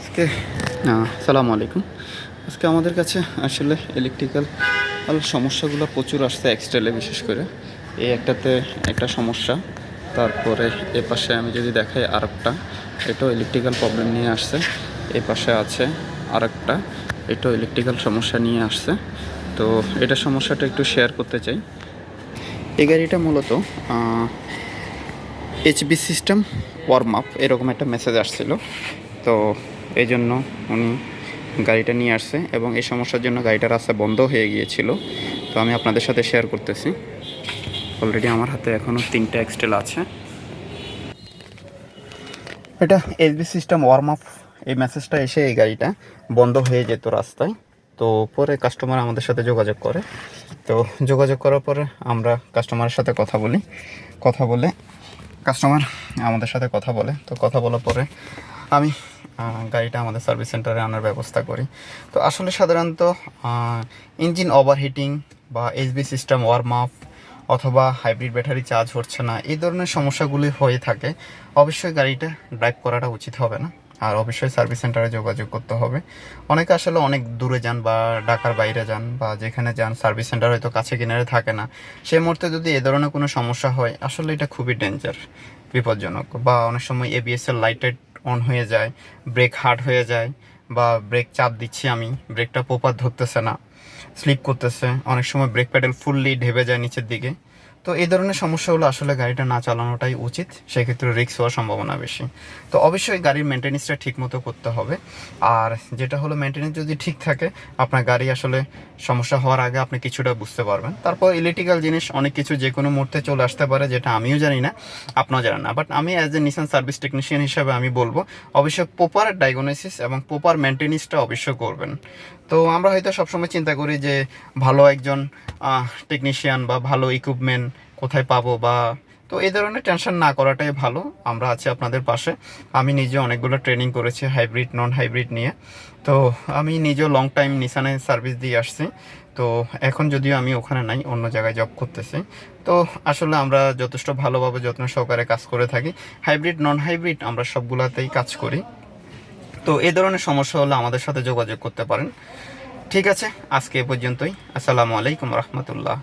আজকে আসসালামু আলাইকুম। আজকে আমাদের কাছে আসলে ইলেকট্রিক্যাল সমস্যাগুলো প্রচুর আসছে এক্সটেলে, বিশেষ করে এই একটাতে একটা সমস্যা। তারপরে এ পাশে আমি যদি দেখাই আরেকটা, এটাও ইলেকট্রিক্যাল প্রবলেম নিয়ে আসছে। এই পাশে আছে আরেকটা, এটাও ইলেকট্রিক্যাল সমস্যা নিয়ে আসছে। তো এটা সমস্যাটা একটু শেয়ার করতে চাই। এই গাড়িটা মূলত এইচবি সিস্টেম ওয়ার্ম আপ এরকম একটা মেসেজ আসছিল। তো এই জন্য উনি গাড়িটা নিয়ে আসছে এবং এই সমস্যার জন্য গাড়িটার রাস্তা বন্ধ হয়ে গিয়েছিল। তো আমি আপনাদের সাথে শেয়ার করতেছি। অলরেডি আমার হাতে এখনও 3টা এক্সটেল আছে। এটা এইচবি সিস্টেম ওয়ার্ম আপ, এই মেসেজটা এসে এই গাড়িটা বন্ধ হয়ে যেত রাস্তায়। তো পরে কাস্টমার আমাদের সাথে যোগাযোগ করে। তো যোগাযোগ করার পরে আমরা কাস্টমারের সাথে কথা বলে কাস্টমার আমাদের সাথে কথা বলে। তো কথা বলার পরে আমি গাড়িটা আমাদের সার্ভিস সেন্টারে আনার ব্যবস্থা করি। তো আসলে সাধারণত ইঞ্জিন ওভারহিটিং বা এইচবি সিস্টেম ওয়ার্ম আপ অথবা হাইব্রিড ব্যাটারি চার্জ হচ্ছে না, এই ধরনের সমস্যাগুলি হয়ে থাকে। অবশ্যই গাড়িটা ড্রাইভ করাটা উচিত হবে না, আর অবশ্যই সার্ভিস সেন্টারে যোগাযোগ করতে হবে। অনেকে আসলে অনেক দূরে যান বা ঢাকার বাইরে যান বা যেখানে যান সার্ভিস সেন্টার হয়তো কাছে কিনারে থাকে না, সেই মুহূর্তে যদি এ ধরনের কোনো সমস্যা হয় আসলে এটা খুবই ডেঞ্জার, বিপজ্জনক। বা অনেক সময় এবিএসের লাইট অন হয়ে যায়, ব্রেক হার্ড হয়ে যায়, বা ব্রেক চাপ দিচ্ছি আমি, ব্রেকটা প্রপার ধরতেছে না, স্লিপ করতেছে, অনেক সময় ব্রেক প্যাডেল ফুললি ঢেবে যায় নিচের দিকে। তো এই ধরনের সমস্যাগুলো আসলে গাড়িটা না চালানোটাই উচিত, সেক্ষেত্রে রিস্ক হওয়ার সম্ভাবনা বেশি। তো অবশ্যই গাড়ির মেনটেন্যান্সটা ঠিক মতো করতে হবে। আর যেটা হলো, মেনটেন্যান্স যদি ঠিক থাকে, আপনার গাড়ি আসলে সমস্যা হওয়ার আগে আপনি কিছুটা বুঝতে পারবেন। তারপর ইলেকট্রিক্যাল জিনিস অনেক কিছু যে কোনো মুহূর্তে চলে আসতে পারে, যেটা আমিও জানি না, আপনাও জানেন না। বাট আমি as a Nissan service technician হিসাবে আমি বলবো, অবশ্যই প্রপার ডায়াগনোসিস এবং প্রপার মেনটেন্যান্সটা অবশ্যই করবেন। তো আমরা হয়তো সবসময় চিন্তা করি যে ভালো একজন টেকনিশিয়ান বা ভালো ইকুইপমেন্ট কোথায় পাবো, বা তো এই ধরনের টেনশন না করাটাই ভালো। আমরা আছি আপনাদের পাশে। আমি নিজে অনেকগুলো ট্রেনিং করেছি হাইব্রিড নন হাইব্রিড নিয়ে। তো আমি নিজেও লং টাইম নিসানে সার্ভিস দিয়ে আসছি। তো এখন যদিও আমি ওখানে নাই, অন্য জায়গায় জব করতেছি। তো আসলে আমরা যথেষ্ট ভালোভাবে যত্ন সহকারে কাজ করে থাকি। হাইব্রিড নন হাইব্রিড আমরা সবগুলাতেই কাজ করি। তো এই ধরনের সমস্যা হলে আমাদের সাথে যোগাযোগ করতে পারেন। ঠিক আছে, আজকে এ পর্যন্তই। আসসালামু আলাইকুম রহমতুল্লাহ।